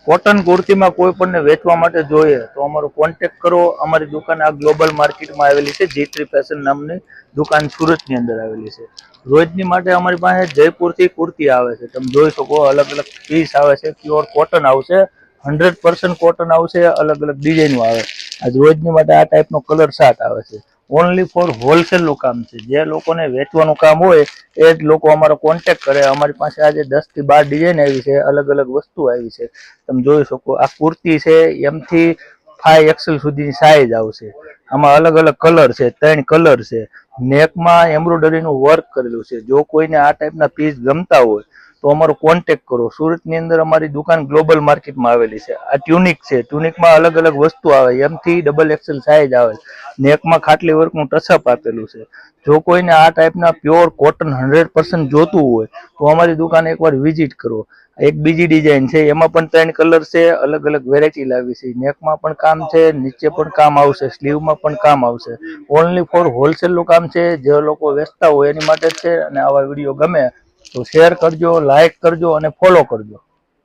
Cotton કુર્તીમાં કોઈ પણને વેચવા માટે જોઈએ તો અમારો કોન્ટેક્ટ કરો। અમારી દુકાન આ ગ્લોબલ માર્કેટમાં આવેલી છે, G3 ફેશન નામની દુકાન સુરતની અંદર આવેલી છે। રોજની માટે અમારી પાસે જયપુરથી કુર્તી આવે છે, તમે જોઈ શકો અલગ અલગ પીસ આવે છે, પ્યોર કોટન આવશે, 100% કોટન આવશે, અલગ અલગ ડિઝાઇનો આવે। આજ રોજની માટે આ ટાઈપનો કલર ચાર્ટ આવે છે। ઓનલી ફોર હોલસેલ નું કામ છે, જે લોકોને વેચવાનું કામ હોય એ જ લોકો અમારો કોન્ટેક્ટ કરે। અમારી પાસે આજે 10 થી 12 ડિઝાઇન આવી છે, અલગ અલગ વસ્તુ આવી છે, તમે જોઈ શકો। આ કુર્તી છે, M થી 5XL સુધીની સાઈઝ આવશે। આમાં અલગ અલગ કલર છે, 3 કલર છે। નેકમાં એમ્બ્રોઇડરીનું વર્ક કરેલું છે। જો કોઈને આ ટાઈપના પીસ ગમતા હોય તો અમારો કોન્ટેક્ટ કરો। સુરતની અંદર અમારી દુકાન ગ્લોબલ માર્કેટમાં આવેલી છે। આ ટ્યુનિક છે, ટ્યુનિકમાં અલગ અલગ વસ્તુ આવે, M થી XXL સાઈઝ આવે, નેકમાં ખાટલી વર્કનું ટચઅપ આપેલું છે। જો કોઈને આ ટાઈપના પ્યોર કોટન 100% જોતું હોય તો અમારી દુકાન એકવાર વિઝિટ કરો। એક બીજી ડિઝાઇન છે, એમાં પણ 3 કલર છે, અલગ અલગ વેરાયટી લાવી છે। નેકમાં પણ કામ છે, નીચે પણ કામ આવશે, સ્લીવમાં પણ કામ આવશે। ઓનલી ફોર હોલસેલ નું કામ છે, જે લોકો વેચતા હોય એની માટે છે। અને આવા વિડીયો ગમે તો શેર કરજો, લાઈક કરજો અને ફોલો કરજો।